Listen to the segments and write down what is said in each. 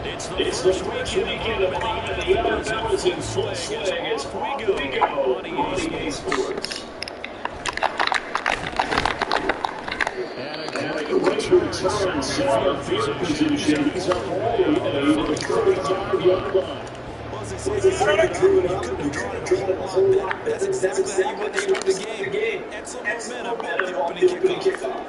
It's the first weekend of the NFL is in full swing. It's off we go on EA Sports. And a great return, center field position. He's up all the way to the 35-yard line. That's exactly how you want to start the game. Excellent momentum off the opening kickoff.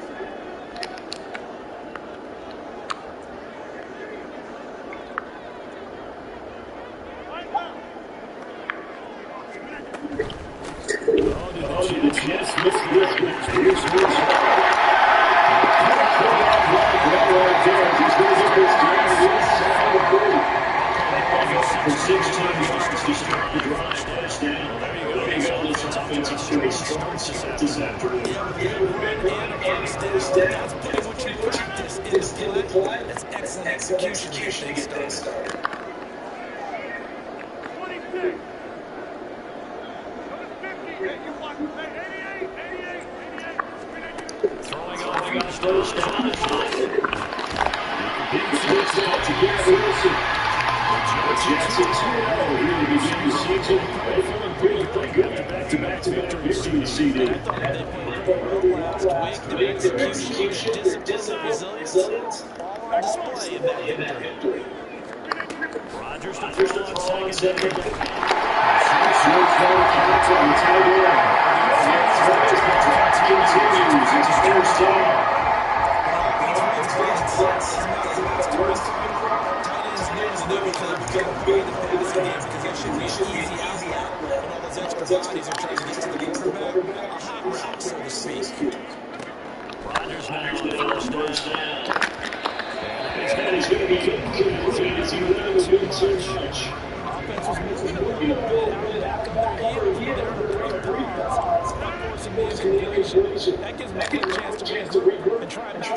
That's excellent execution to get things started. Throwing off first down. Big switch out to Garrett Wilson. The Jets at 2-0 here to begin the season. They're feeling pretty good. Back-to-back victories in the CD. Last week, their execution, their discipline, resilience, all on display in that victory. Rodgers to throw on second. Continues. It's first down. Rodgers now on first down. And he's going to be complete as he ran the win so much. Offense was moving a little bit back up their heel. They're in a great defense. Forcing manipulation. That gives them a chance to regroup and try not to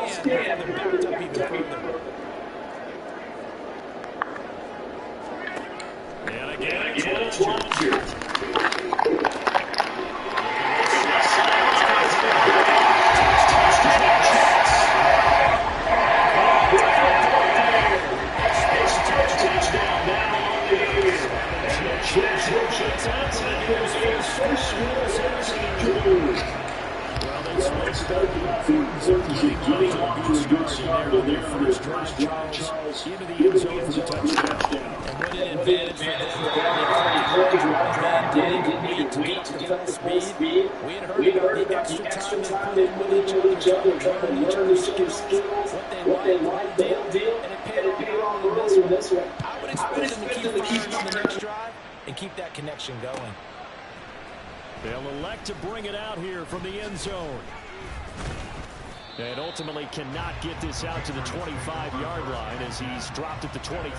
stand and backed up even further. And again, it's Rodgers. Getting off to a good start in their first drive. Charles into the end zone for the touchdown. And what an advantage for them. They didn't need to get to full speed. We had heard about the extra time they put into each other, trying to learn the skills, what they like, they'll deal, and it paid off early in this one. I would expect them to keep on the next drive and keep that connection going. They'll elect to bring it out here from the end zone. And ultimately cannot get this out to the 25-yard line as he's dropped at the 23.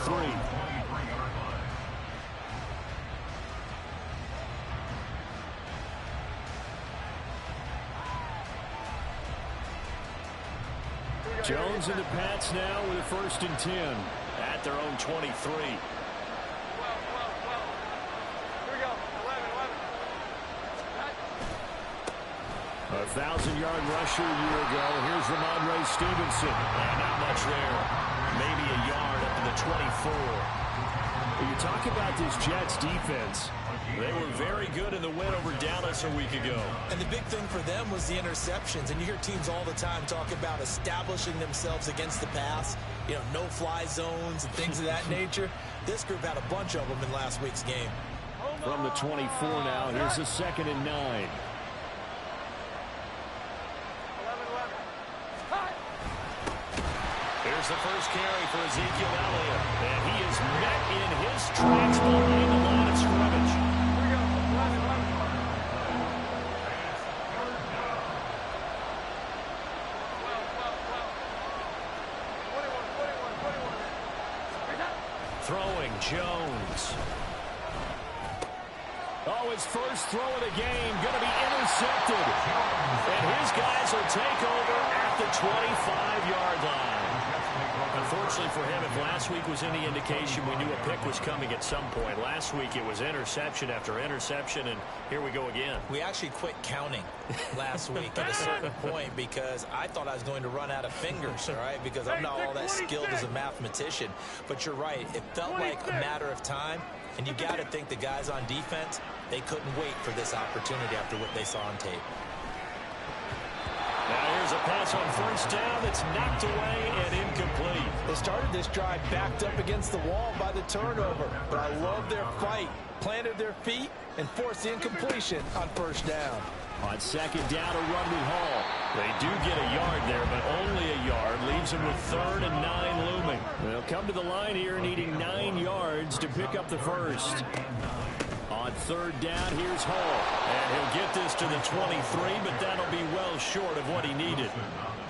Jones and the Pats now with a 1st and 10 at their own 23. 1,000-yard rusher a year ago. Here's Ramondre Stevenson. And not much there. Maybe a yard up to the 24. When you talk about this Jets defense, they were very good in the win over Dallas a week ago. And the big thing for them was the interceptions. And you hear teams all the time talk about establishing themselves against the pass. You know, no-fly zones and things of that nature. This group had a bunch of them in last week's game. From the 24 now, here's a 2nd and 9. Here's the first carry for Ezekiel Elliott. And he is met in his tracks behind the line of scrimmage. Throwing Jones. Oh, his first throw of the game going to be intercepted. And his guys will take over at the 25-yard line. A Unfortunately for him, if last week was any indication, we knew a pick was coming at some point. Last week it was interception after interception, and here we go again. We actually quit counting last week at a certain point because I thought I was going to run out of fingers, all right, because I'm not all that skilled as a mathematician. But you're right. It felt like a matter of time, and you got to think the guys on defense, they couldn't wait for this opportunity after what they saw on tape. Now here's a pass on first down that's knocked away and incomplete. They started this drive backed up against the wall by the turnover, but I love their fight, planted their feet, and forced the incompletion on first down. On second down, a run with Hall. They do get a yard there, but only a yard. Leaves them with 3rd and 9 looming. They'll come to the line here needing 9 yards to pick up the first. On third down, here's Hall. And he'll get this to the 23, but that'll be well short of what he needed.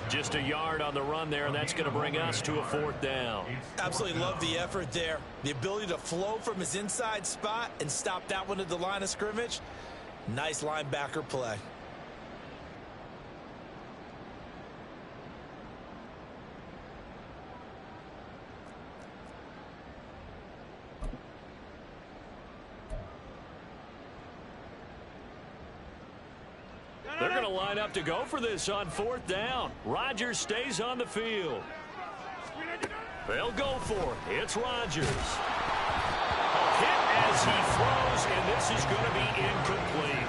Just a yard on the run there, and that's going to bring us to a 4th down. Absolutely love the effort there. The ability to flow from his inside spot and stop that one at the line of scrimmage. Nice linebacker play. They're going to line up to go for this on 4th down. Rodgers stays on the field. They'll go for it. It's Rodgers. A hit as he throws, and this is going to be incomplete.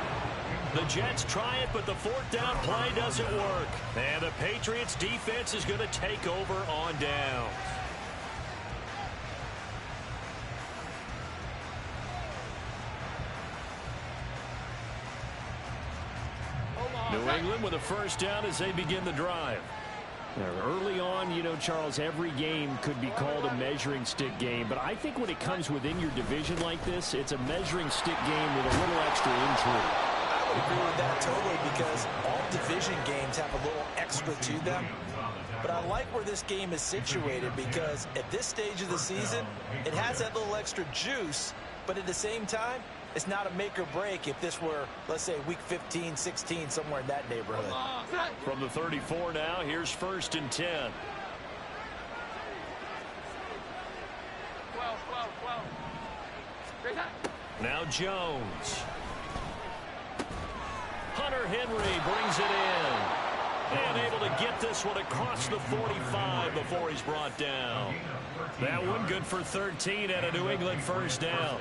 The Jets try it, but the 4th down play doesn't work. And the Patriots defense is going to take over on down. New England with a first down as they begin the drive. Early on, you know, Charles, every game could be called a measuring stick game. But I think when it comes within your division like this, it's a measuring stick game with a little extra intrigue. I would agree with that totally because all division games have a little extra to them. But I like where this game is situated because at this stage of the season, it has that little extra juice. But at the same time, it's not a make or break if this were, let's say, week 15, 16, somewhere in that neighborhood. From the 34 now, here's 1st and 10. 12. Now Jones. Hunter Henry brings it in. And able to get this one across the 45 before he's brought down. That one good for 13 and a New England first down.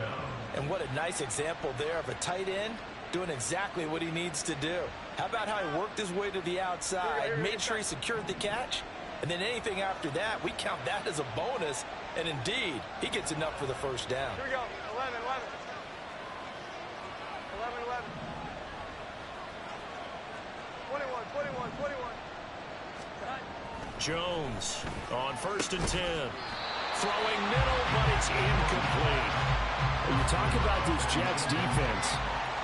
And what a nice example there of a tight end doing exactly what he needs to do. How about how he worked his way to the outside, made sure he secured the catch, and then anything after that, we count that as a bonus. And indeed, he gets enough for the first down. Here we go. 11. 21. Jones on 1st and 10. Throwing middle, but it's incomplete. You talk about this Jets defense.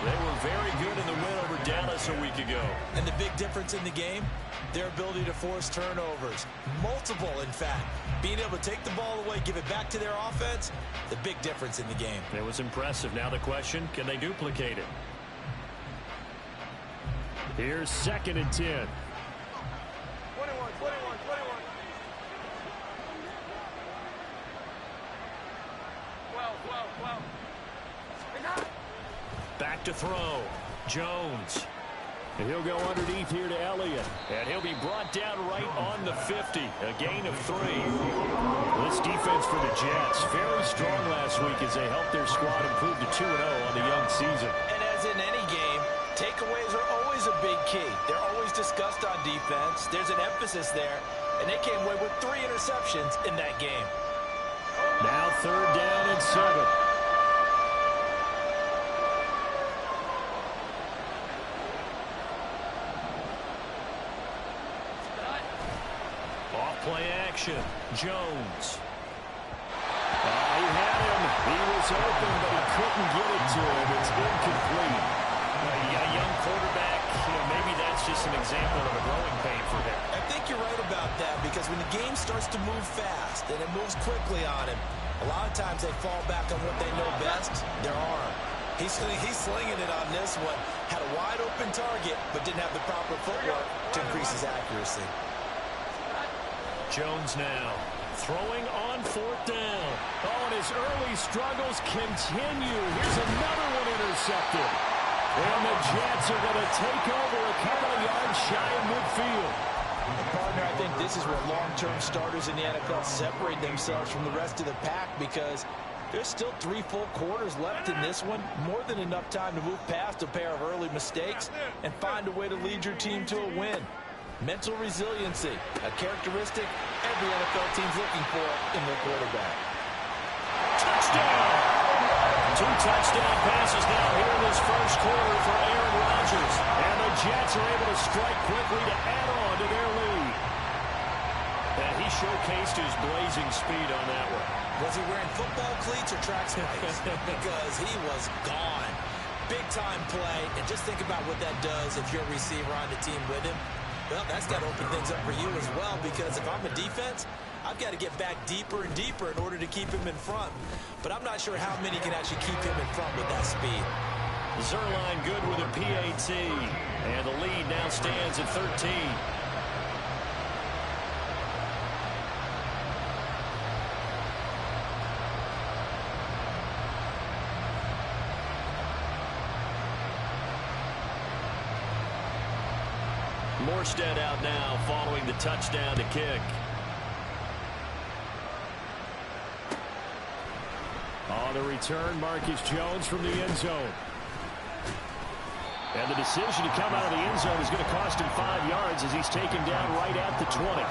They were very good in the win over Dallas a week ago. And the big difference in the game, their ability to force turnovers. Multiple, in fact. Being able to take the ball away, give it back to their offense, the big difference in the game. It was impressive. Now the question, can they duplicate it? Here's 2nd and 10. 21. Back to throw. Jones. And he'll go underneath here to Elliott. And he'll be brought down right on the 50. A gain of 3. This defense for the Jets, fairly strong last week as they helped their squad improve to 2-0 on the young season. And as in any game, takeaways are always a big key. They're always discussed on defense. There's an emphasis there. And they came away with 3 interceptions in that game. Now 3rd down and 7. Play action. Jones. He had him. He was open, but he couldn't get it to him. It's incomplete. A young quarterback, maybe that's just an example of a growing pain for him. I think you're right about that because when the game starts to move fast and it moves quickly on him, a lot of times they fall back on what they know best, their arm. He's slinging it on this one. Had a wide open target, but didn't have the proper footwork to increase his accuracy. Jones now Throwing on 4th down. Oh, and his early struggles continue. Here's another one intercepted. And the Jets are going to take over a couple of yards shy of midfield. And partner, I think this is where long-term starters in the NFL separate themselves from the rest of the pack, because there's still 3 full quarters left in this one. More than enough time to move past a pair of early mistakes and find a way to lead your team to a win. Mental resiliency, a characteristic every NFL team's looking for in their quarterback. Touchdown! 2 touchdown passes now here in this first quarter for Aaron Rodgers. And the Jets are able to strike quickly to add on to their lead. And he showcased his blazing speed on that one. Was he wearing football cleats or track spikes? Because he was gone. Big-time play. And just think about what that does if you're a receiver on the team with him. Well, that's got to open things up for you as well, because if I'm a defense, I've got to get back deeper and deeper in order to keep him in front. But I'm not sure how many can actually keep him in front with that speed. Zuerlein good with a PAT. And the lead now stands at 13. Morstead out now following the touchdown to kick. On the return, Marcus Jones from the end zone. And the decision to come out of the end zone is going to cost him 5 yards as he's taken down right at the 20.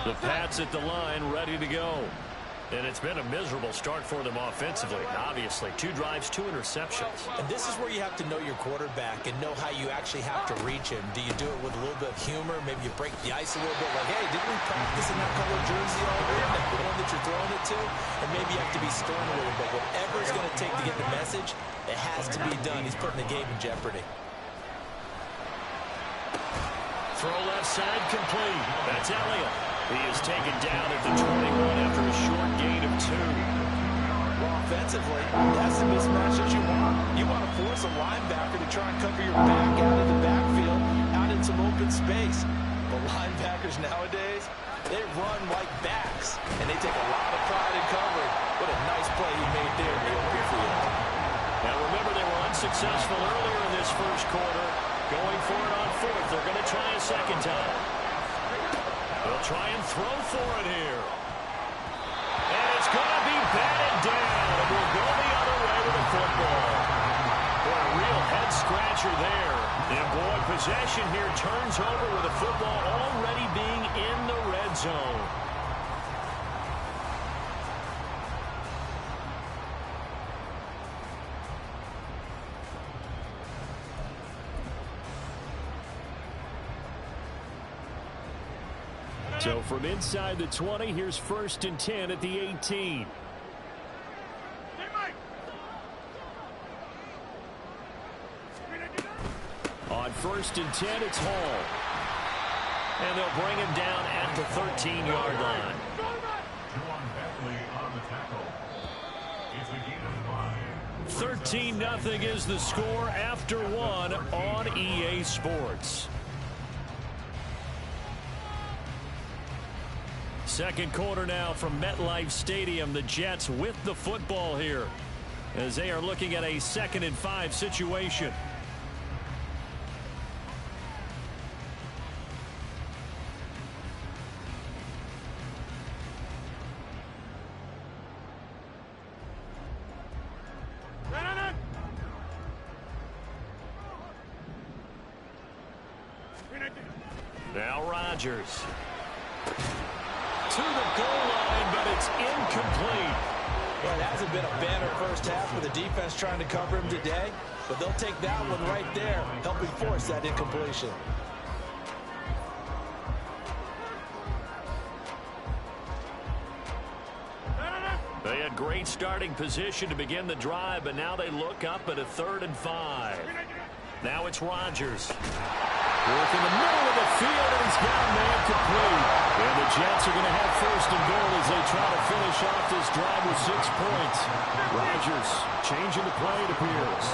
The Pats at the line, ready to go. And it's been a miserable start for them offensively. Obviously, 2 drives, 2 interceptions. And this is where you have to know your quarterback and know how you actually have to reach him. Do you do it with a little bit of humor? Maybe you break the ice a little bit, like, hey, didn't we practice in that color jersey already? That the one that you're throwing it to? And maybe you have to be stern a little bit. Whatever it's going to take to get the message, it has to be done. He's putting the game in jeopardy. Throw left side complete. That's Elliott. He is taken down at the 21 after a short gain of 2. Well, offensively, that's the mismatch that you want. You want to force a linebacker to try and cover your back out of the backfield, out in some open space. But linebackers nowadays, they run like backs, and they take a lot of pride in covering. What a nice play he made there in the open field. Now remember, they were unsuccessful earlier in this first quarter. Going for it on 4th. They're going to try a second time. They'll try and throw for it here. And it's going to be batted down. It will go the other way with the football. Boy, a real head-scratcher there. And boy, possession here turns over with the football already being in the red zone. So from inside the 20, here's 1st and 10 at the 18. On 1st and 10, it's Hall. And they'll bring him down at the 13-yard line. 13-0 is the score after 1 on EA Sports. Second quarter now from MetLife Stadium. The Jets with the football here as they are looking at a 2nd and 5 situation. Now Rodgers. To the goal line, but it's incomplete. Well, it hasn't been a banner first half with the defense trying to cover him today, but they'll take that one right there, helping force that incompletion. They had great starting position to begin the drive, but now they look up at a 3rd and 5. Now it's Rodgers. Work in the middle of the field, and he's got a man complete. And the Jets are going to have first and goal as they try to finish off this drive with 6 points. Rodgers changing the play, it appears.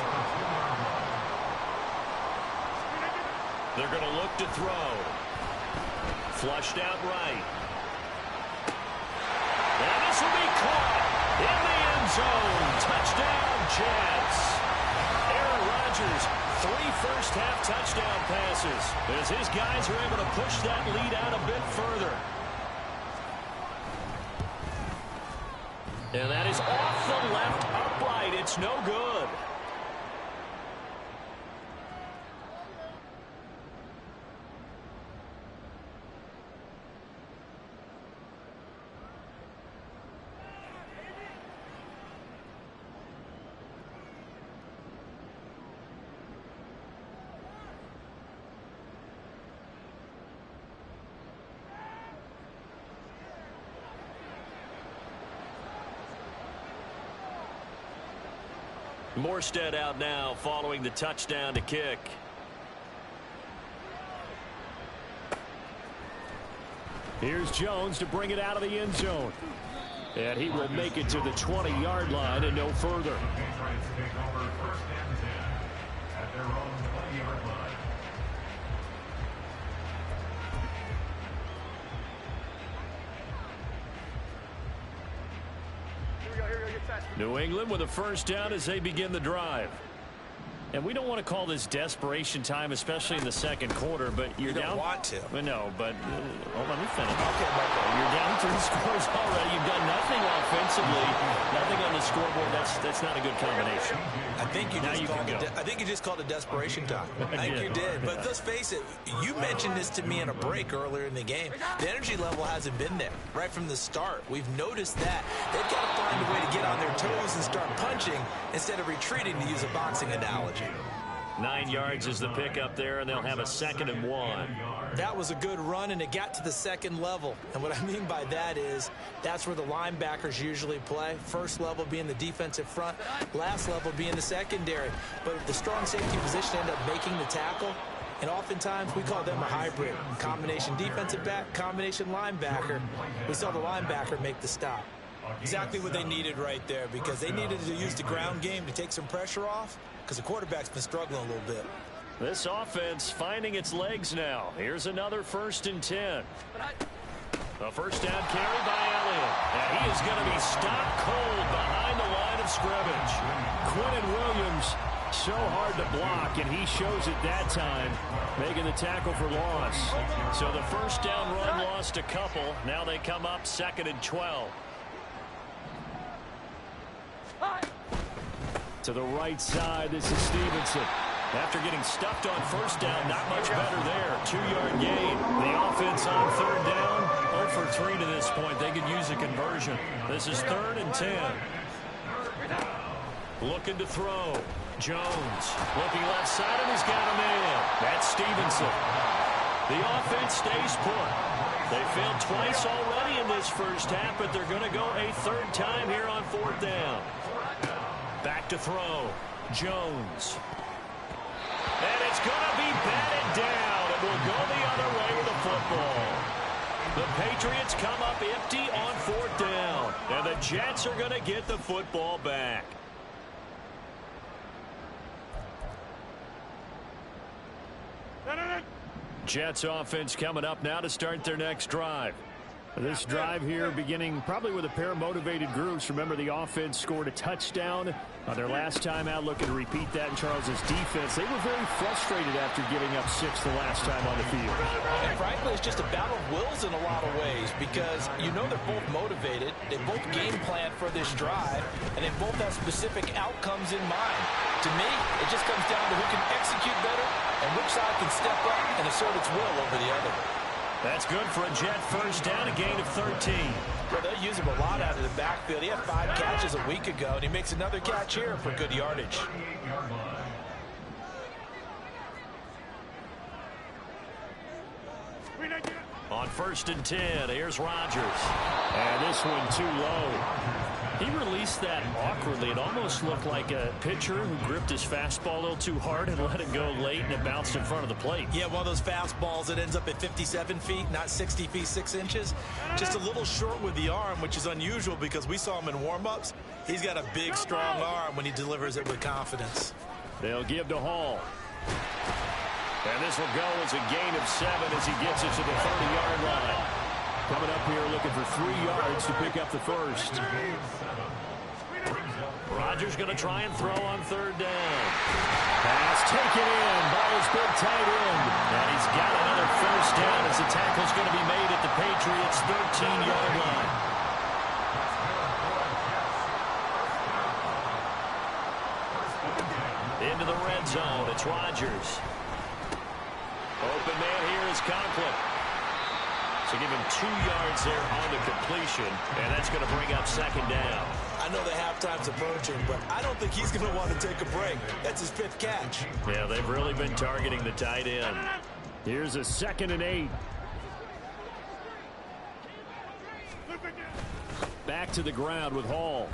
They're going to look to throw. Flushed out right. And this will be caught in the end zone. Touchdown, Jets. Aaron Rodgers, 3 first-half touchdown passes as his guys are able to push that lead out a bit further. And that is off the left upright. It's no good. Morstead out now following the touchdown to kick. Here's Jones to bring it out of the end zone. And he will make it to the 20-yard line and no further. New England with a first down as they begin the drive. And we don't want to call this desperation time, especially in the second quarter, but you're down. You don't want to. No, but let me finish. Okay, you're down 3 scores already. You've done nothing offensively, nothing on the scoreboard. That's not a good combination. I think you just called it desperation time. I think you did. But let's face it, you mentioned this to me in a break earlier in the game. The energy level hasn't been there right from the start. We've noticed that. They've got to find a way to get on their toes and start punching instead of retreating, to use a boxing analogy. 9 yards is the pickup there, and they'll have a 2nd and 1. That was a good run, and it got to the second level. And what I mean by that is that's where the linebackers usually play. First level being the defensive front, last level being the secondary. But the strong safety position ended up making the tackle. And oftentimes we call them a hybrid. Combination defensive back, combination linebacker. We saw the linebacker make the stop. Exactly what they needed right there, because they needed to use the ground game to take some pressure off, because the quarterback's been struggling a little bit. This offense finding its legs now. Here's another 1st and 10. A first down carry by Elliott. And he is going to be stopped cold behind the line of scrimmage. Quinnen Williams, so hard to block, and he shows it that time, making the tackle for loss. So the first down run lost a couple. Now they come up 2nd and 12. To the right side, this is Stevenson. After getting stuffed on first down, not much better there. 2-yard gain. The offense on 3rd down, 0 for 3 to this point. They could use a conversion. This is 3rd and 10. Looking to throw. Jones looking left side, and he's got a man. That's Stevenson. The offense stays put. They failed twice already in this first half, but they're going to go a 3rd time here on 4th down. Back to throw. Jones. And it's going to be batted down. It will go the other way with the football. The Patriots come up empty on 4th down. And the Jets are going to get the football back. Jets offense coming up now to start their next drive. This drive here beginning probably with a pair of motivated groups. Remember, the offense scored a touchdown on their last time out. Looking to repeat that in Charles's defense. They were very frustrated after giving up 6 the last time on the field. And frankly, it's just a battle of wills in a lot of ways, because you know they're both motivated. They both game plan for this drive, and they both have specific outcomes in mind. To me, it just comes down to who can execute better and which side can step up and assert its will over the other. That's good for a Jet first down, a gain of 13. Well, they'll use him a lot out of the backfield. He had 5 catches a week ago, and he makes another catch here for good yardage. On 1st and 10, here's Rodgers. And this one too low. He released that awkwardly. It almost looked like a pitcher who gripped his fastball a little too hard and let it go late, and it bounced in front of the plate. Yeah, one of those fastballs that ends up at 57 feet, not 60 feet, 6 inches. Just a little short with the arm, which is unusual because we saw him in warm-ups. He's got a big, strong arm when he delivers it with confidence. They'll give to Hall. And this will go as a gain of 7 as he gets it to the 30-yard line. Coming up here looking for 3 yards to pick up the first. Rodgers going to try and throw on 3rd down. Pass taken in by his big tight end. And he's got another first down as the tackle's going to be made at the Patriots' 13-yard line. Into the red zone. It's Rodgers. Open man here is Conklin. So give him 2 yards there on the completion, and that's going to bring up 2nd down. I know the halftime's approaching, but I don't think he's going to want to take a break. That's his 5th catch. Yeah, they've really been targeting the tight end. Here's a 2nd and 8. Back to the ground with Hall.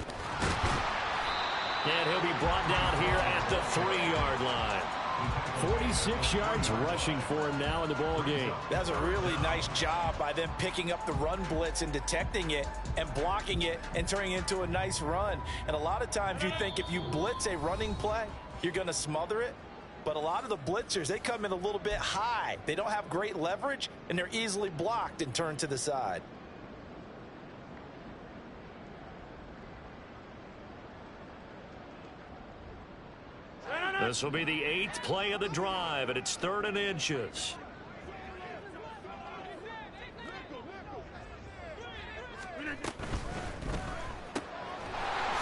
And he'll be brought down here at the 3-yard line. 46 yards rushing for him now in the ball game. That's a really nice job by them picking up the run blitz and detecting it and blocking it and turning it into a nice run. And a lot of times you think if you blitz a running play, you're going to smother it. But a lot of the blitzers, they come in a little bit high. They don't have great leverage, and they're easily blocked and turned to the side. This will be the 8th play of the drive, and it's 3rd and inches.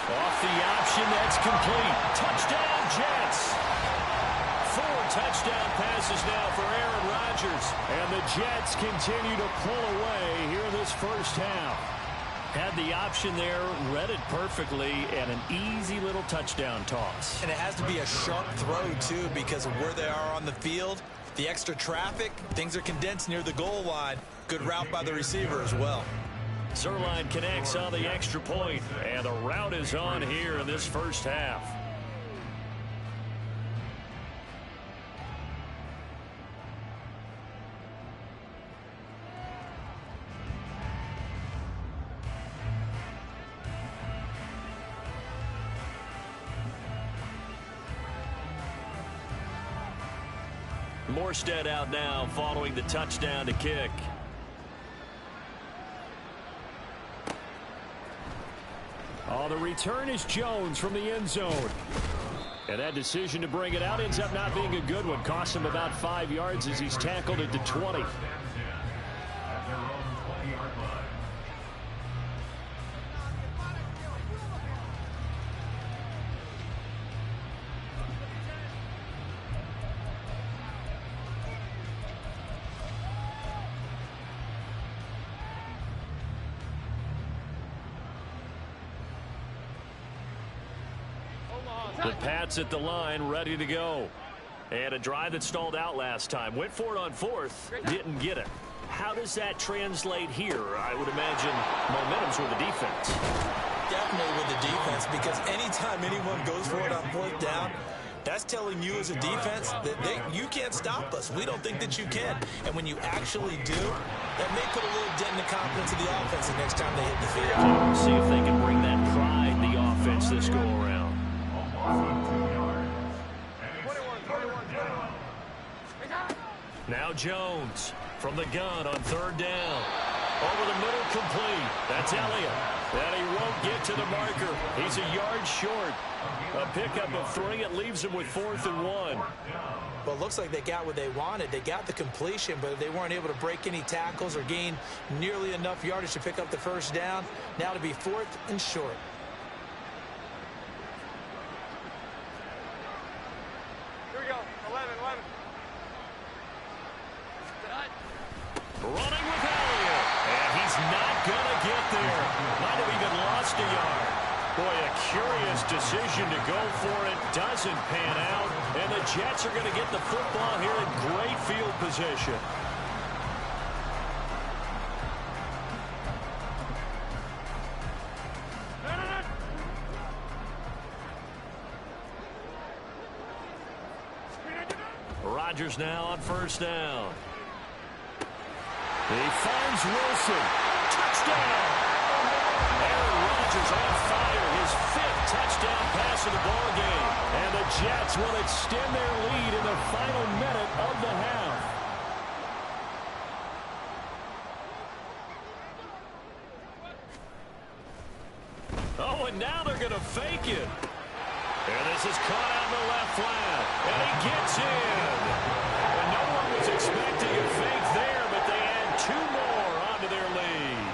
Off the option, that's complete. Touchdown, Jets. 4 touchdown passes now for Aaron Rodgers. And the Jets continue to pull away here in this first half. Had the option there, read it perfectly, and an easy little touchdown toss. And it has to be a sharp throw, too, because of where they are on the field. The extra traffic, things are condensed near the goal line. Good route by the receiver as well. Zuerlein connects on the extra point, and the route is on here in this first half. Morstead out now following the touchdown to kick. Oh, the return is Jones from the end zone. And that decision to bring it out ends up not being a good one. Costs him about 5 yards as he's tackled at the 20. The Pats at the line, ready to go. And a drive that stalled out last time. Went for it on 4th, didn't get it. How does that translate here? I would imagine momentum's with the defense. Definitely with the defense, because anytime anyone goes for it on 4th down, that's telling you as a defense that you can't stop us. We don't think that you can. And when you actually do, that may put a little dent in the confidence of the offense the next time they hit the field. See if they can bring that pride in the offense this go around. Now Jones from the gun on 3rd down. Over the middle, complete. That's Elliott. And he won't get to the marker. He's a yard short. A pickup of 3. It leaves him with 4th and 1. Well, it looks like they got what they wanted. They got the completion, but they weren't able to break any tackles or gain nearly enough yardage to pick up the first down. Now to be 4th and short. Running with Elliott, and he's not going to get there. Might have even lost a yard. Boy, a curious decision to go for it. Doesn't pan out, and the Jets are going to get the football here in great field position. Rodgers now on first down. He finds Wilson. Touchdown! Aaron Rodgers on fire. His 5th touchdown pass of the ball game. And the Jets will extend their lead in the final minute of the half. Oh, and now they're going to fake it. And this is caught out in the left flat. And he gets in. And no one was expecting a fake there, but they add 2 more onto their lead.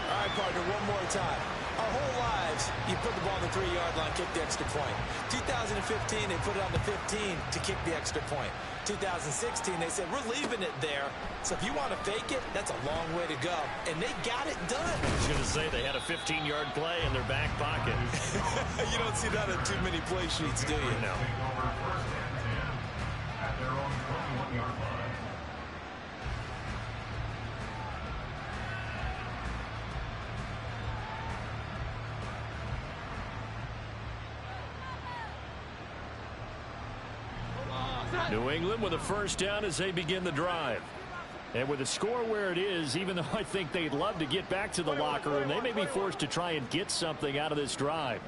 All right, partner, one more time. Our whole lives, you put the ball on the 3-yard line, kick the extra point. 2015, they put it on the 15 to kick the extra point. 2016, they said, we're leaving it there. So if you want to fake it, that's a long way to go. And they got it done. I was going to say they had a 15-yard play in their back pocket. You don't see that on too many play sheets, do you? No. New England with a first down as they begin the drive. And with the score where it is, even though I think they'd love to get back to the locker room, they may be forced to try and get something out of this drive.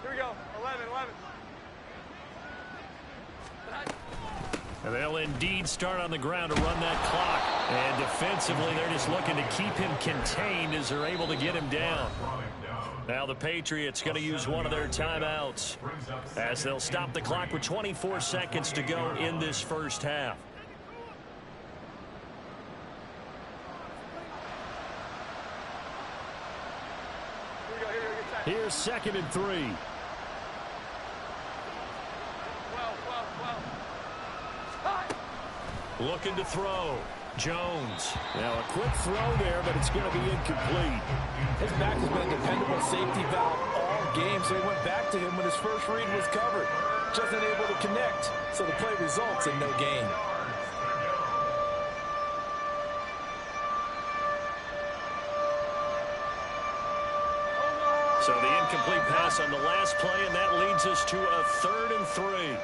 Here we go. 11. And they'll indeed start on the ground to run that clock. And defensively, they're just looking to keep him contained as they're able to get him down. Now the Patriots going to use one of their timeouts as they'll stop the clock with 24 seconds to go in this first half. Here's 2nd and 3. 12. Looking to throw. Jones. Now a quick throw there, but it's going to be incomplete. His back has been a dependable safety valve all game, so he went back to him when his first read was covered. Just unable to connect, so the play results in no gain. So the incomplete pass on the last play, and that leads us to a 3rd and 3. Here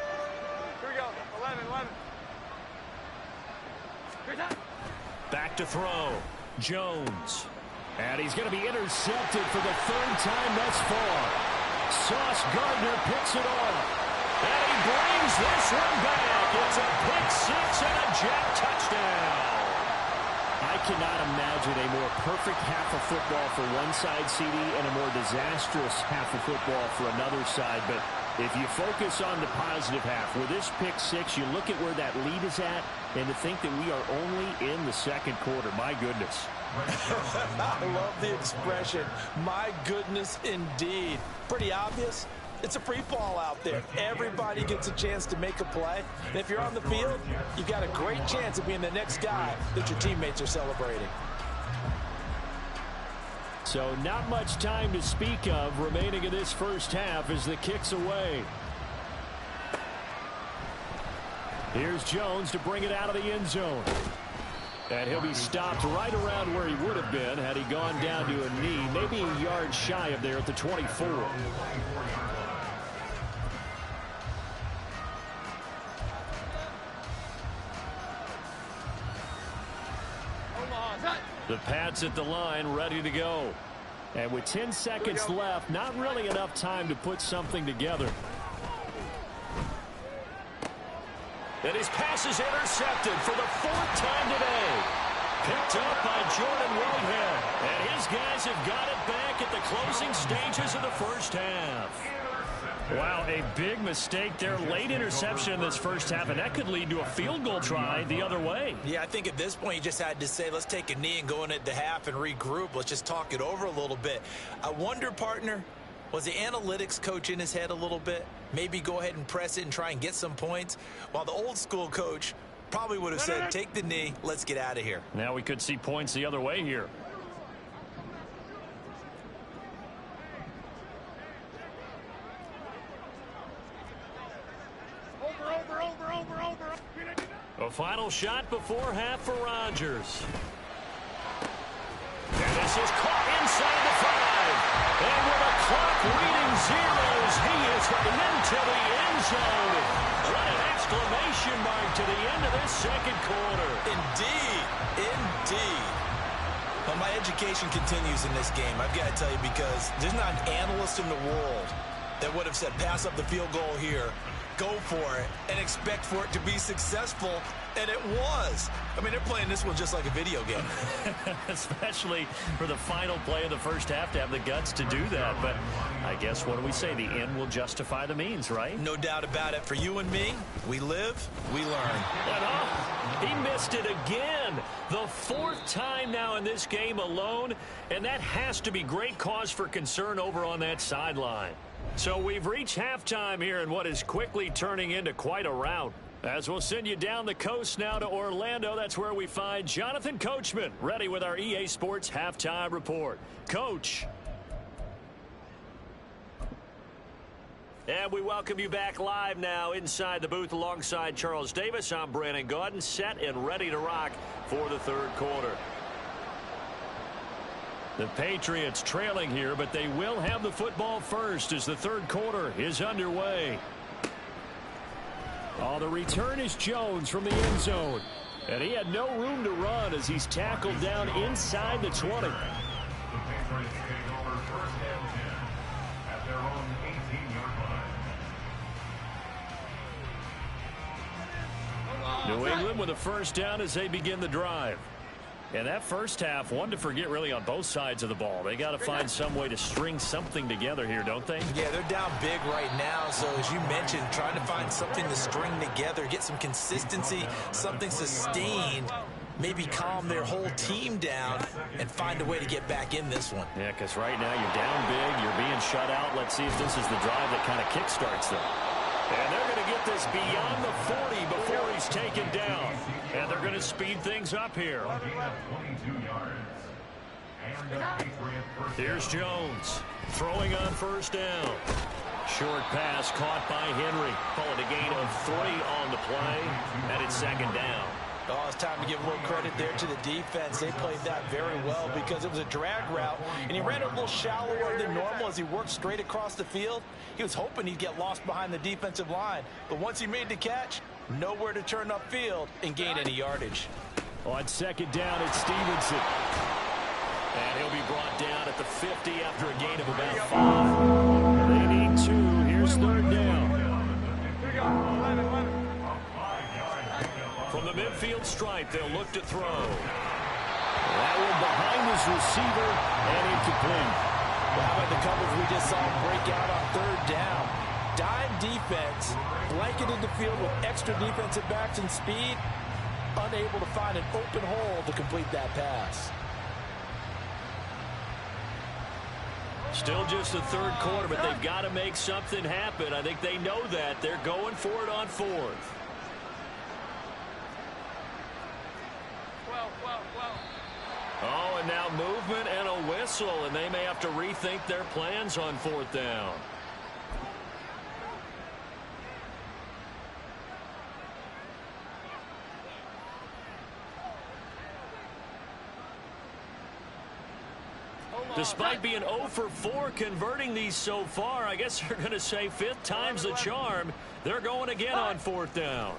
we go. 11. Back to throw. Jones. And he's going to be intercepted for the 3rd time thus far. Sauce Gardner picks it off. And he brings this one back. It's a pick 6 and a Jet touchdown. I cannot imagine a more perfect half of football for one side, CD, and a more disastrous half of football for another side. But if you focus on the positive half, with this pick 6, you look at where that lead is at, and to think that we are only in the 2nd quarter. My goodness. I love the expression. My goodness, indeed. Pretty obvious. It's a free fall out there. Everybody gets a chance to make a play. And if you're on the field, you've got a great chance of being the next guy that your teammates are celebrating. So not much time to speak of remaining in this first half as the kick's away. Here's Jones to bring it out of the end zone. And he'll be stopped right around where he would have been had he gone down to a knee, maybe a yard shy of there at the 24. The Pats at the line, ready to go. And with 10 seconds left, not really enough time to put something together. And his pass is intercepted for the 4th time today. Picked up by Jordan Whitehead. And his guys have got it back at the closing stages of the first half. Wow, a big mistake there. Late interception in this first half, and that could lead to a field goal try the other way. Yeah, I think at this point you just had to say, let's take a knee and go into the half and regroup. Let's just talk it over a little bit. I wonder, partner, was the analytics coach in his head a little bit? Maybe go ahead and press it and try and get some points, while the old school coach probably would have said, take the knee, let's get out of here. Now we could see points the other way here. A final shot before half for Rodgers. And this is caught inside the 5. And with a clock reading zeros, he is into the end zone. What an exclamation mark to the end of this second quarter. Indeed. Indeed. Well, my education continues in this game, I've got to tell you, because there's not an analyst in the world that would have said pass up the field goal here, go for it, and expect for it to be successful, and it was. I mean, they're playing this one just like a video game. Especially for the final play of the first half to have the guts to do that. But I guess, what do we say? The end will justify the means, right? No doubt about it. For you and me, we live, we learn. And he missed it again. The fourth time now in this game alone, and that has to be great cause for concern over on that sideline. So we've reached halftime here in what is quickly turning into quite a rout. As we'll send you down the coast now to Orlando, that's where we find Jonathan Coachman, ready with our EA Sports Halftime Report. Coach. And we welcome you back live now inside the booth alongside Charles Davis. I'm Brandon Gaudin, set and ready to rock for the third quarter. The Patriots trailing here, but they will have the football first as the third quarter is underway. Oh, the return is Jones from the end zone. And he had no room to run as he's tackled down inside the 20. New England with a first down as they begin the drive. And that first half, one to forget really on both sides of the ball. They got to find some way to string something together here, don't they? Yeah, they're down big right now. So as you mentioned, trying to find something to string together, get some consistency, something sustained, maybe calm their whole team down and find a way to get back in this one. Yeah, because right now you're down big, you're being shut out. Let's see if this is the drive that kind of kickstarts them. And they're going to get this beyond the 40 before he's taken down. And they're going to speed things up here. Here's Jones throwing on first down. Short pass caught by Henry. Followed a gain of 3 on the play. And it's second down. Oh, it's time to give a little credit there to the defense. They played that very well because it was a drag route, and he ran a little shallower than normal as he worked straight across the field. He was hoping he'd get lost behind the defensive line, but once he made the catch, nowhere to turn upfield and gain any yardage. On second down, it's Stevenson. And he'll be brought down at the 50 after a gain of about 5. They need 2. Here's third down. Here we go. 11. From the midfield stripe, they'll look to throw. That one behind his receiver and incomplete. Well, how about the coverage we just saw break out on third down? Dime defense, blanketed the field with extra defensive backs and speed, unable to find an open hole to complete that pass. Still just the third quarter, but they've got to make something happen. I think they know that. They're going for it on fourth. Oh, and now movement and a whistle, and they may have to rethink their plans on fourth down. Despite being 0 for 4 converting these so far, I guess they're going to say 5th time's the charm. They're going again on fourth down.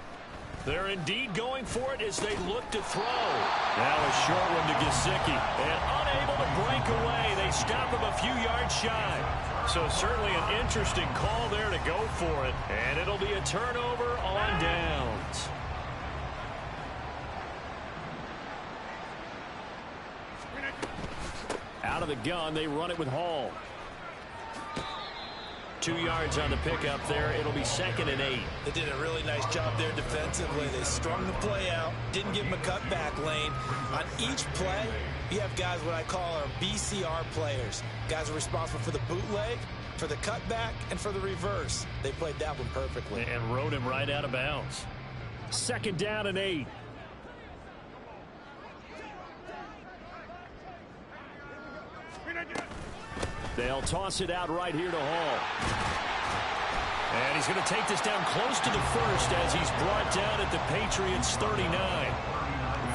They're indeed going for it as they look to throw. Now a short one to Gesicki. And unable to break away. They stop him a few yards shy. So certainly an interesting call there to go for it. And it'll be a turnover on downs. Out of the gun, they run it with Hall. 2 yards on the pickup there. It'll be 2nd and 8. They did a really nice job there defensively. They strung the play out, didn't give him a cutback lane. On each play, you have guys what I call our BCR players. Guys are responsible for the bootleg, for the cutback, and for the reverse. They played that one perfectly. And rode him right out of bounds. 2nd down and 8. They'll toss it out right here to Hall. And he's going to take this down close to the first as he's brought down at the Patriots' 39.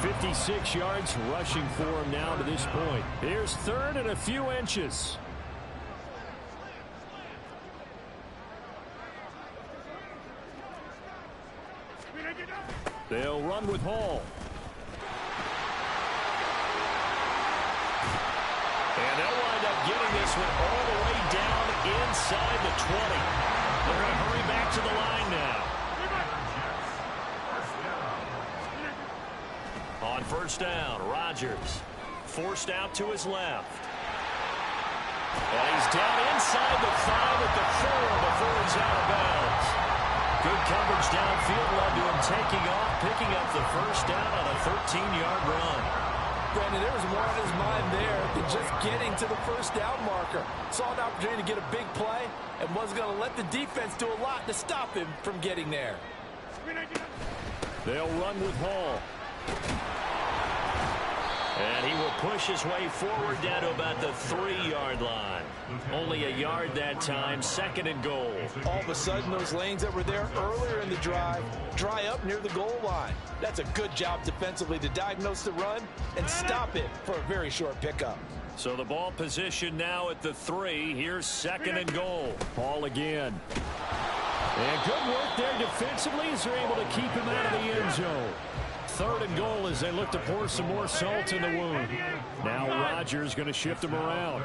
56 yards rushing for him now to this point. Here's 3rd and a few inches. They'll run with Hall. And they'll wind up getting this one all the way down inside the 20. They're going to hurry back to the line now. On first down, Rodgers forced out to his left. And he's down inside the 5 at the 4 before it's out of bounds. Good coverage downfield led to him taking off, picking up the first down on a 13-yard run. Brandon, there was more on his mind there than just getting to the first down marker. Saw an opportunity to get a big play and was going to let the defense do a lot to stop him from getting there. They'll run with Hall. And he will push his way forward down to about the 3-yard line. Only a yard that time, 2nd and goal. All of a sudden, those lanes that were there earlier in the drive dry up near the goal line. That's a good job defensively to diagnose the run and stop it for a very short pickup. So the ball position now at the 3. Here's 2nd and goal. Hall again. And good work there defensively as they're able to keep him out of the end zone. 3rd and goal as they look to pour some more salt in the wound. Now Rodgers going to shift him around.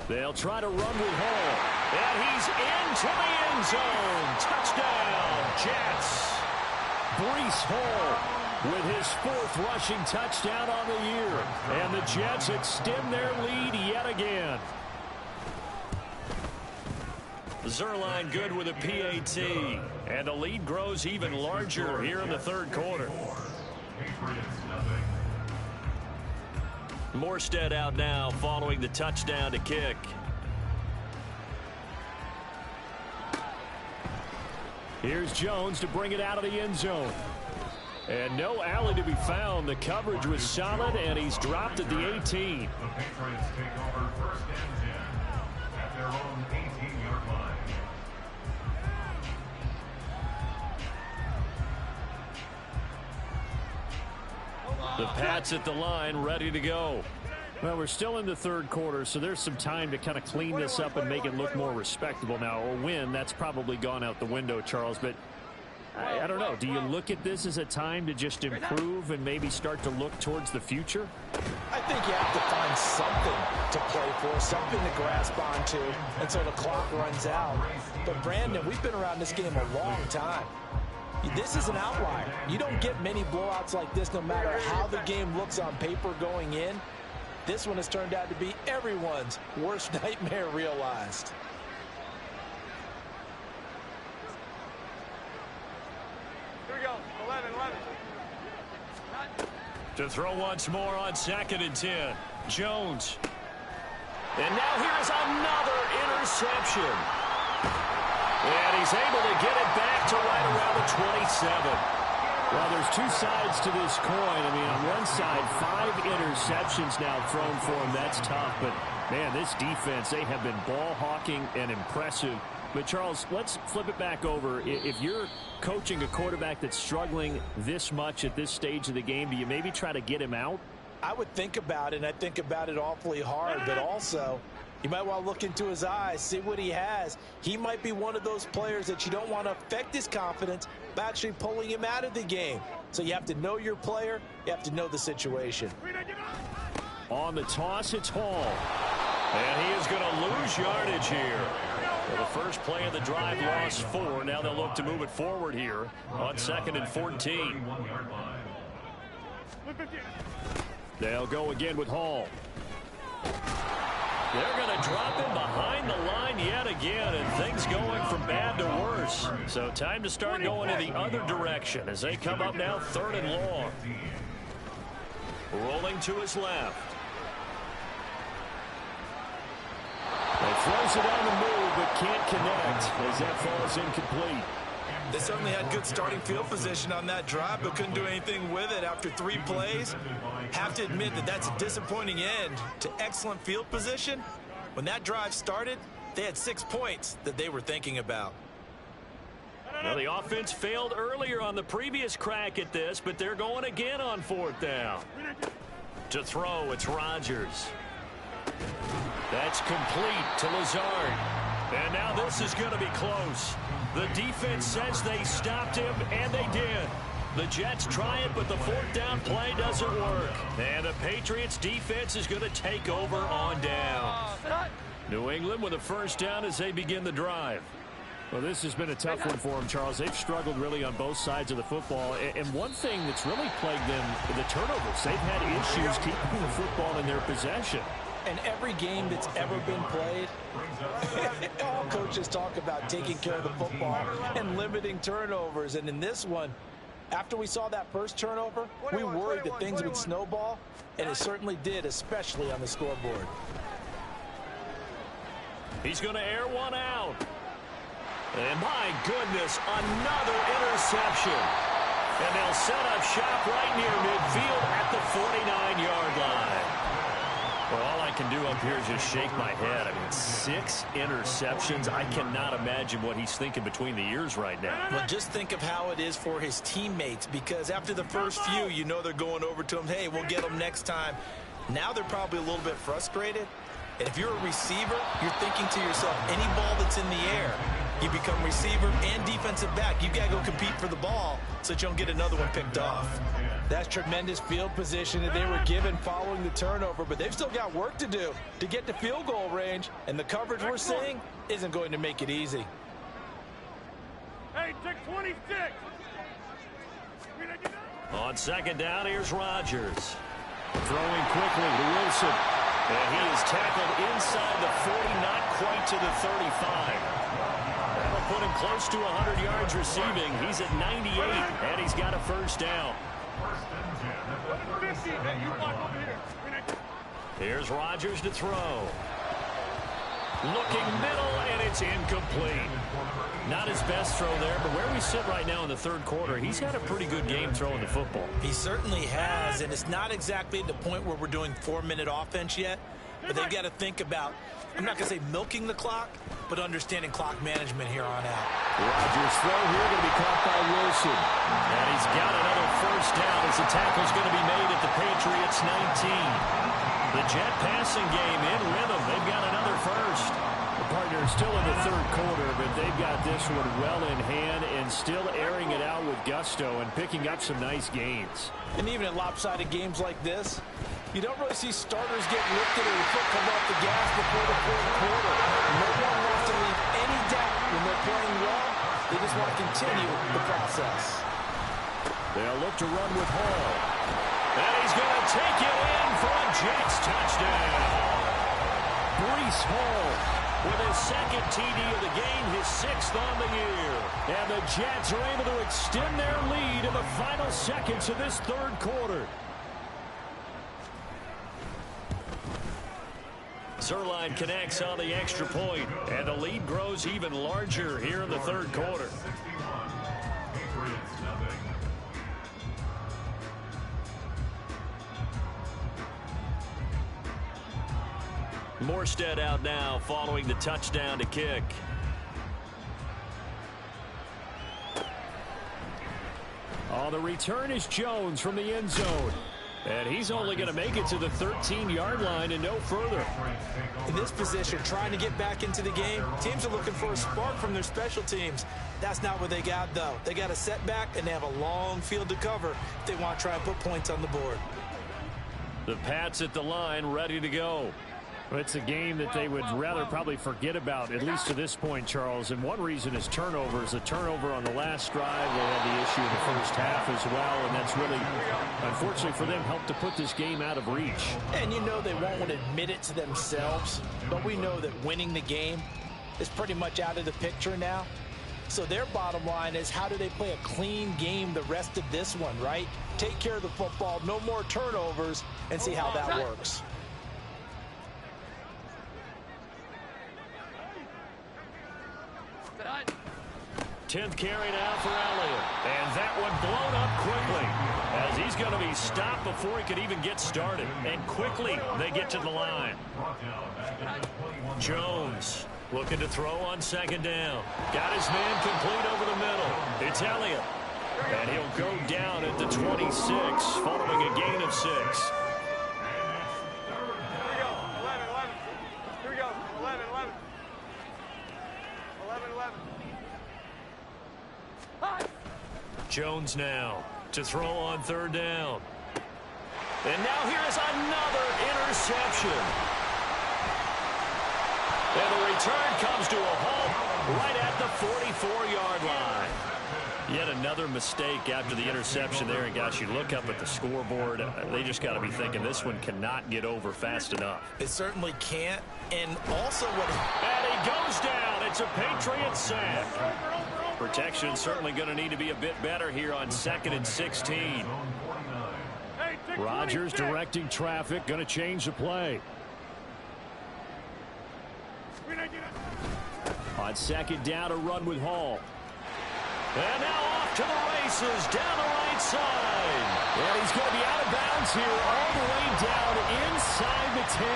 They'll try to run with Hall. And he's into the end zone. Touchdown, Jets. Breece Hall with his 4th rushing touchdown on the year. And the Jets extend their lead yet again. Zuerlein good with a PAT. And the lead grows even larger here in the 3rd quarter. Morstead out now following the touchdown to kick. Here's Jones to bring it out of the end zone. And no alley to be found. The coverage was solid, and he's dropped at the 18. The Patriots take over 1st and 10 at their own 18-yard line. The Pats at the line, ready to go. Well, we're still in the 3rd quarter, so there's some time to kind of clean this up and make it look more respectable. Now, a win, that's probably gone out the window, Charles, but I don't know. Do you look at this as a time to just improve and maybe start to look towards the future? I think you have to find something to play for, something to grasp onto until the clock runs out. But, Brandon, we've been around this game a long time. This is an outlier. You don't get many blowouts like this no matter how the game looks on paper going in. This one has turned out to be everyone's worst nightmare realized. Here we go. 11. To throw once more on 2nd and 10. Jones. And now here's another interception. And he's able to get it back to right around the 27. Well, there's 2 sides to this coin. I mean, on one side, 5 interceptions now thrown for him. That's tough. But, man, this defense, they have been ball hawking and impressive. But, Charles, let's flip it back over. If you're coaching a quarterback that's struggling this much at this stage of the game, do you maybe try to get him out? I would think about it, and I think about it awfully hard. But also, you might want to look into his eyes, see what he has. He might be one of those players that you don't want to affect his confidence by actually pulling him out of the game. So you have to know your player. You have to know the situation. On the toss, it's Hall. And he is going to lose yardage here. Well, the first play of the drive lost 4. Now they'll look to move it forward here on 2nd and 14. They'll go again with Hall. They're going to drop him behind the line yet again, and things going from bad to worse. So time to start going in the other direction as they come up now 3rd and long. Rolling to his left. He throws it on the move, but can't connect as that falls incomplete. They certainly had good starting field position on that drive, but couldn't do anything with it after 3 plays. Have to admit that that's a disappointing end to excellent field position. When that drive started, they had 6 points that they were thinking about. Well, the offense failed earlier on the previous crack at this, but they're going again on 4th down. To throw, it's Rodgers. That's complete to Lazard. And now this is going to be close. The defense says they stopped him, and they did. The Jets try it, but the fourth down play doesn't work. And the Patriots defense is going to take over on down. New England with a first down as they begin the drive. Well, this has been a tough one for them, Charles. They've struggled really on both sides of the football. And one thing that's really plagued them, the turnovers. They've had issues keeping the football in their possession. And every game that's ever been played, all coaches talk about taking care of the football and limiting turnovers. And in this one, after we saw that first turnover, we worried that things would snowball, and it certainly did, especially on the scoreboard. He's going to air one out. And my goodness, another interception. And they'll set up shop right near midfield at the 49-yard line. Well, all I can do up here is just shake my head. I mean, 6 interceptions. I cannot imagine what he's thinking between the ears right now. Well, just think of how it is for his teammates, because after the first few, you know they're going over to him, hey, we'll get them next time. Now they're probably a little bit frustrated. And if you're a receiver, you're thinking to yourself, any ball that's in the air, you become receiver and defensive back. You've got to go compete for the ball so that you don't get another one picked off. That's tremendous field position that they were given following the turnover, but they've still got work to do to get to field goal range, and the coverage we're seeing isn't going to make it easy. Hey, take 26. On second down, here's Rodgers. Throwing quickly to Wilson. And he is tackled inside the 40, not quite to the 35. That'll put him close to 100 yards receiving. He's at 98, and he's got a first down. Here's Rodgers to throw. Looking middle, and it's incomplete. Not his best throw there, but where we sit right now in the third quarter, he's had a pretty good game throwing the football. He certainly has, and it's not exactly the point where we're doing 4-minute offense yet, but they've got to think about, I'm not going to say milking the clock, but understanding clock management here on out. Rodgers' throw here going to be caught by Wilson. And he's got another first down as the tackle's going to be made at the Patriots 19. The Jet passing game in rhythm. They've got another first. The partner still in the third quarter, but they've got this one well in hand and still airing it out with gusto and picking up some nice gains. And even in lopsided games like this, you don't really see starters get lifted or the foot come off the gas before the fourth quarter. No one wants to leave any doubt when they're playing well. They just want to continue the process. They'll look to run with Hall. And he's going to take it in for a Jets touchdown. Breece Hall with his second TD of the game, his 6th on the year. And the Jets are able to extend their lead in the final seconds of this third quarter. Zuerlein connects on the extra point, and the lead grows even larger here in the third quarter. Morstead out now following the touchdown to kick. Oh, the return is Jones from the end zone. And he's only going to make it to the 13-yard line and no further. In this position, trying to get back into the game, teams are looking for a spark from their special teams. That's not what they got, though. They got a setback, and they have a long field to cover if they want to try and put points on the board. The Pats at the line, ready to go. It's a game that they would rather probably forget about, at least to this point, Charles. And one reason is turnovers. A turnover on the last drive. They had the issue in the first half as well. And that's really, unfortunately for them, helped to put this game out of reach. And you know they won't admit it to themselves. But we know that winning the game is pretty much out of the picture now. So their bottom line is, how do they play a clean game the rest of this one, right? Take care of the football, no more turnovers, and see how that works. 10th carry now for Elliott. And that one blown up quickly as he's going to be stopped before he could even get started. And quickly they get to the line. Jones looking to throw on second down. Got his man complete over the middle. It's Elliott. And he'll go down at the 26 following a gain of 6. Jones now to throw on third down. And now here is another interception. And the return comes to a halt right at the 44-yard line. Yet another mistake after the interception there. And, gosh, you look up at the scoreboard. They just got to be thinking this one cannot get over fast enough. It certainly can't. And also what... And he goes down. It's a Patriot sack. Protection certainly going to need to be a bit better here on 2nd and 16. Rodgers directing traffic. Going to change the play. On 2nd down, a run with Hall. And now off to the races down the right side. And he's going to be out of bounds here all the way down inside the 10.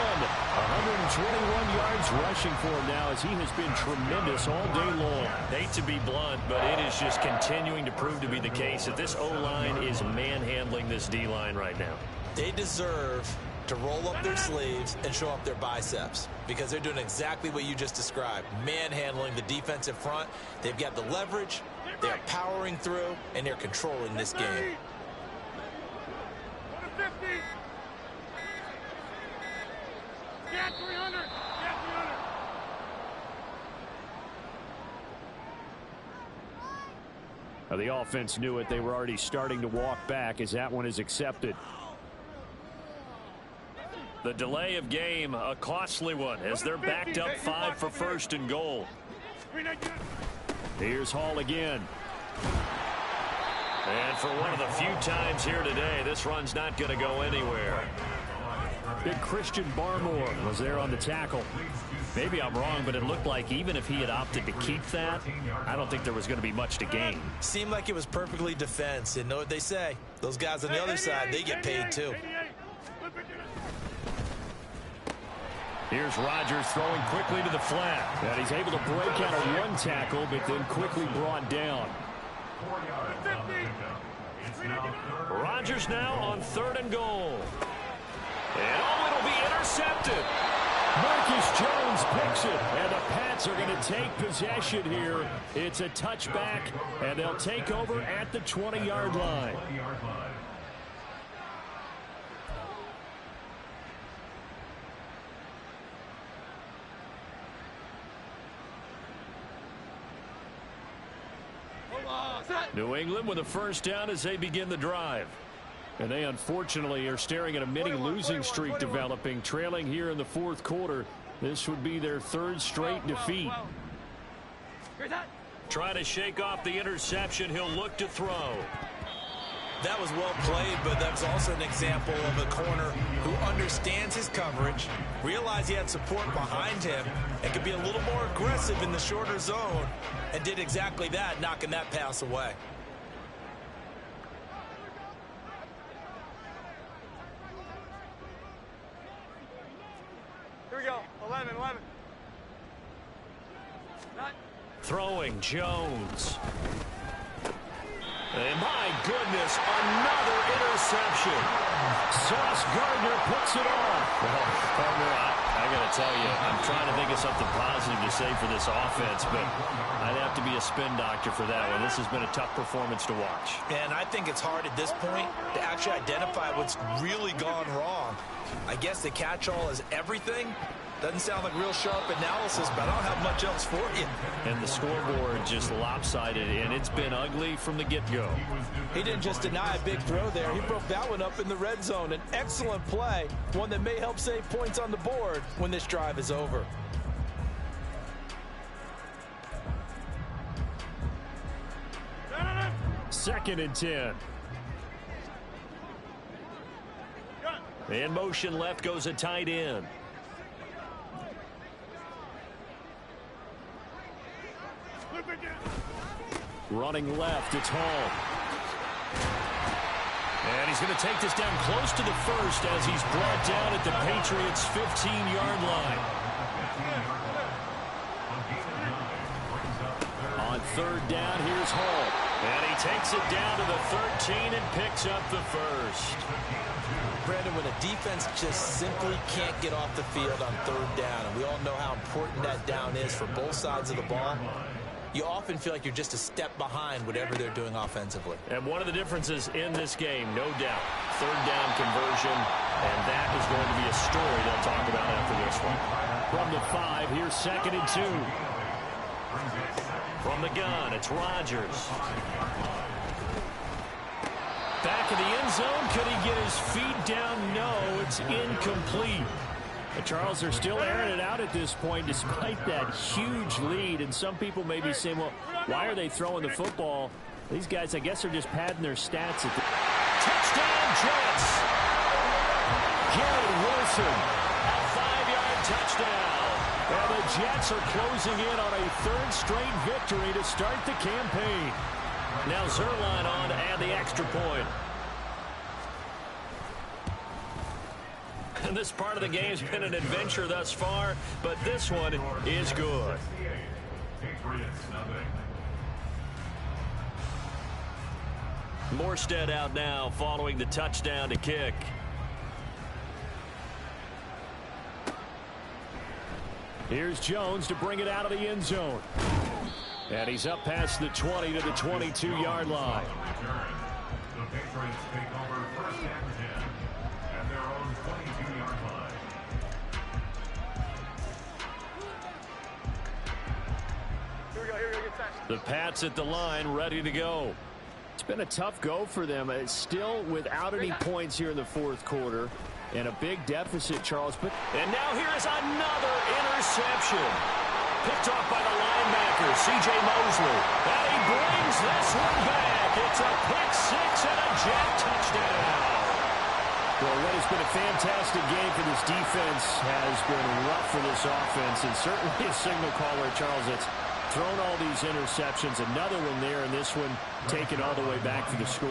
121 yards rushing for him now as he has been tremendous all day long. Hate to be blunt, but it is just continuing to prove to be the case that this O-line is manhandling this D-line right now. They deserve to roll up their sleeves and show up their biceps because they're doing exactly what you just described, manhandling the defensive front. They've got the leverage, they're powering through, and they're controlling this game. Now the offense knew it. They were already starting to walk back as that one is accepted. The delay of game, a costly one, as they're backed up 5 for 1st and goal. Here's Hall again. And for one of the few times here today, this run's not going to go anywhere. Big Christian Barmore was there on the tackle. Maybe I'm wrong, but it looked like even if he had opted to keep that, I don't think there was going to be much to gain. Seemed like it was perfectly defense. And know what they say? Those guys on the other side, they get paid too. Here's Rodgers throwing quickly to the flat. And he's able to break out of one tackle, but then quickly brought down. Rodgers now on 3rd and goal. And it'll be intercepted. Marcus Jones picks it, and the Pats are going to take possession here. It's a touchback, and they'll take over at the 20-yard line. New England with a 1st down as they begin the drive. And they unfortunately are staring at a mini losing streak developing, trailing here in the 4th quarter. This would be their 3rd straight defeat. Trying to shake off the interception. He'll look to throw. That was well played, but that's also an example of a corner who understands his coverage, realized he had support behind him, and could be a little more aggressive in the shorter zone, and did exactly that, knocking that pass away. Here we go. 11. Throwing Jones. And my goodness, another interception. Sauce Gardner puts it off. Well, partner, I got to tell you, I'm trying to think of something positive to say for this offense, but I'd have to be a spin doctor for that one. This has been a tough performance to watch. And I think it's hard at this point to actually identify what's really gone wrong. I guess the catch-all is everything. Doesn't sound like real sharp analysis, but I don't have much else for you. And the scoreboard just lopsided, and it's been ugly from the get-go. He didn't just deny a big throw there. He broke that one up in the red zone. An excellent play, one that may help save points on the board when this drive is over. Second and 10. In motion left goes a tight end. Running left, it's Hall. And he's going to take this down close to the 1st as he's brought down at the Patriots' 15-yard line. On 3rd down, here's Hall. And he takes it down to the 13 and picks up the 1st. Brandon, when a defense just simply can't get off the field on 3rd down, and we all know how important that down is for both sides of the ball, you often feel like you're just a step behind whatever they're doing offensively. And one of the differences in this game, no doubt, third down conversion, and that is going to be a story they'll talk about after this one. From the 5, here's 2nd and 2. From the gun, it's Rodgers. Back in the end zone, could he get his feet down? No, it's incomplete. The Charles are still airing it out at this point despite that huge lead. And some people may be saying, well, why are they throwing the football? These guys, I guess, are just padding their stats. Touchdown, Jets! Garrett Wilson, a 5-yard touchdown. And the Jets are closing in on a 3rd straight victory to start the campaign. Now Zuerlein on to add the extra point. And this part of the game's been an adventure thus far, but this one is good. Morstead out now following the touchdown to kick. Here's Jones to bring it out of the end zone. And he's up past the 20 to the 22-yard line. The Patriots take over 1st and 10 at their own 22-yard line. Here we go, get set. The Pats at the line, ready to go. It's been a tough go for them. It's still without any points here in the 4th quarter. And a big deficit, Charles. And now here is another interception. Picked off by the linebacker, C.J. Mosley. And he brings this one back. It's a pick-6 and a Jet touchdown. Well, what has been a fantastic game for this defense has been rough for this offense. And certainly a signal caller, Charles, that's thrown all these interceptions. Another one there, and this one taken all the way back for the score.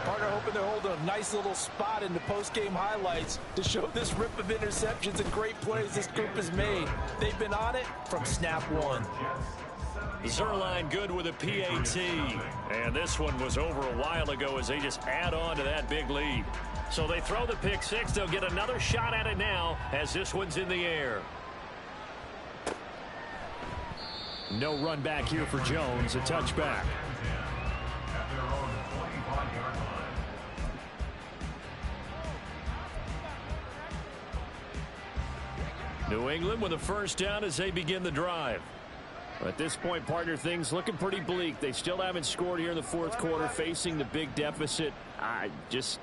Partner hoping they're holding a nice little spot in the post-game highlights to show this rip of interceptions and great plays this group has made. They've been on it from snap 1. Zuerlein good with a PAT. And this one was over a while ago as they just add on to that big lead. So they throw the pick-6. They'll get another shot at it now as this one's in the air. No run back here for Jones. A touchback. At their own 25-yard line. New England with a 1st down as they begin the drive. At this point, partner, things looking pretty bleak. They still haven't scored here in the 4th quarter, facing the big deficit.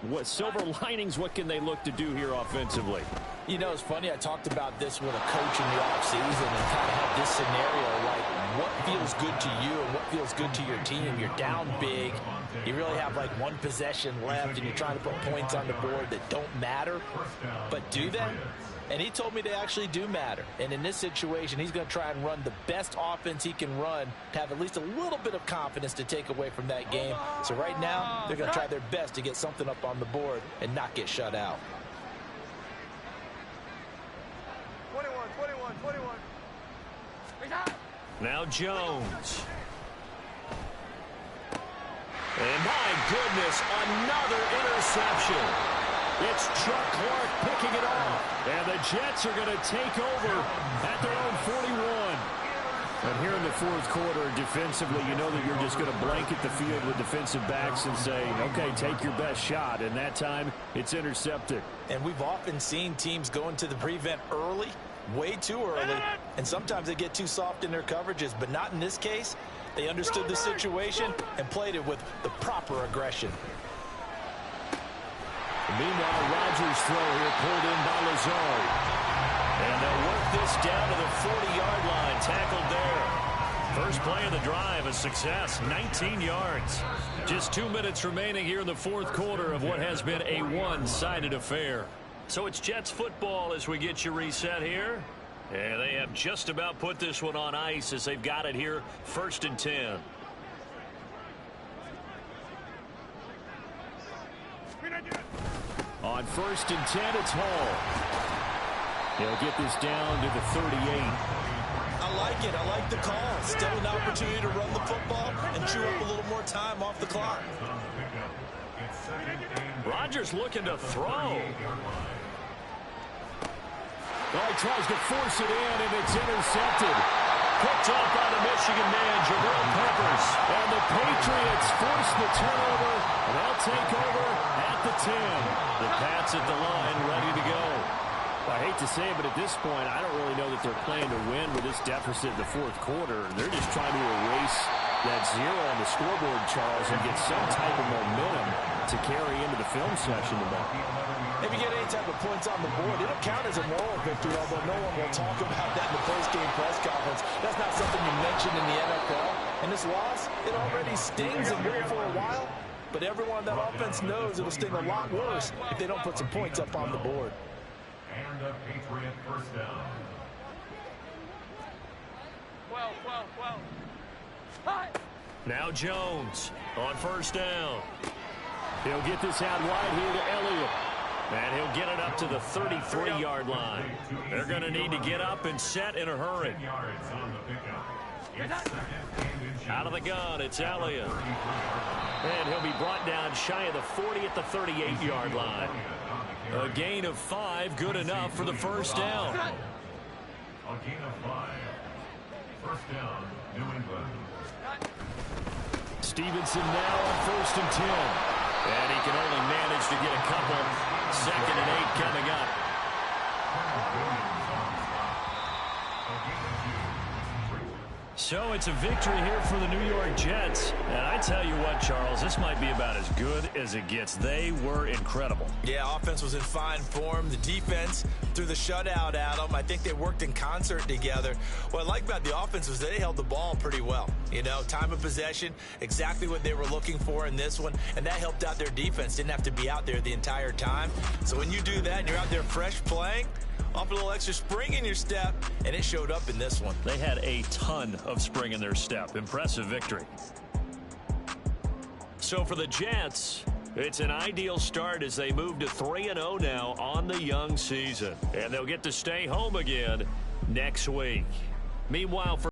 What silver linings, what can they look to do here offensively? You know, it's funny. I talked about this with a coach in the offseason and kind of had this scenario, like what feels good to you and what feels good to your team. You're down big. You really have like 1 possession left, and you're trying to put points on the board that don't matter. But do they? And he told me they actually do matter. And in this situation, he's going to try and run the best offense he can run to have at least a little bit of confidence to take away from that game. So right now, they're going to try their best to get something up on the board and not get shut out. 21. Now Jones. And my goodness, another interception. It's Chuck Clark picking it off. And the Jets are going to take over at their own 41. And here in the 4th quarter, defensively, you know that you're just going to blanket the field with defensive backs and say, okay, take your best shot. And that time, it's intercepted. And we've often seen teams go into the prevent early, way too early, and sometimes they get too soft in their coverages, but not in this case. They understood the situation and played it with the proper aggression. Meanwhile, Rodgers' throw here pulled in by Lazard. And they'll work this down to the 40-yard line, tackled there. First play of the drive, a success, 19 yards. Just 2 minutes remaining here in the 4th quarter of what has been a one-sided affair. So it's Jets football as we get you reset here. And they have just about put this one on ice as they've got it here, 1st and 10. On 1st and 10, it's Hall. He'll get this down to the 38. I like it. I like the call. Still an opportunity to run the football and chew up a little more time off the clock. Rodgers looking to throw. Well, he tries to force it in, and it's intercepted. picked off by the Michigan man, Jabril Peppers. And the Patriots force the turnover, and they'll take over at the 10. The Pats at the line, ready to go. I hate to say it, but at this point, I don't really know that they're playing to win with this deficit in the fourth quarter. They're just trying to erase that zero on the scoreboard, Charles, and get some type of momentum to carry into the film session tomorrow. If you get any type of points on the board, it'll count as a moral victory, although no one will talk about that in the post-game press conference. That's not something you mention in the NFL. And this loss, it already stings and will for a while, but everyone on that offense knows it'll sting a lot worse if they don't put some points up on the board. And a Patriot first down. 12. Now Jones on first down. He'll get this out wide here to Elliott. And he'll get it up to the 33-yard line. They're going to need to get up and set in a hurry. Out of the gun, it's Elliott. And he'll be brought down shy of the 40 at the 38-yard line. A gain of 5, good enough for the first down. A gain of 5. First down, New England. Stevenson now on 1st and 10. And he can only manage to get a couple. 2nd and 8 coming up. So it's a victory here for the New York Jets. And I tell you what, Charles, this might be about as good as it gets. They were incredible. Yeah, offense was in fine form. The defense threw the shutout at them. I think they worked in concert together. What I like about the offense was they held the ball pretty well. You know, time of possession, exactly what they were looking for in this one, and that helped out their defense. Didn't have to be out there the entire time. So when you do that and you're out there fresh playing, off a little extra spring in your step, and it showed up in this one. They had a ton of spring in their step. Impressive victory. So for the Jets, it's an ideal start as they move to 3-0 now on the young season. And they'll get to stay home again next week. Meanwhile, for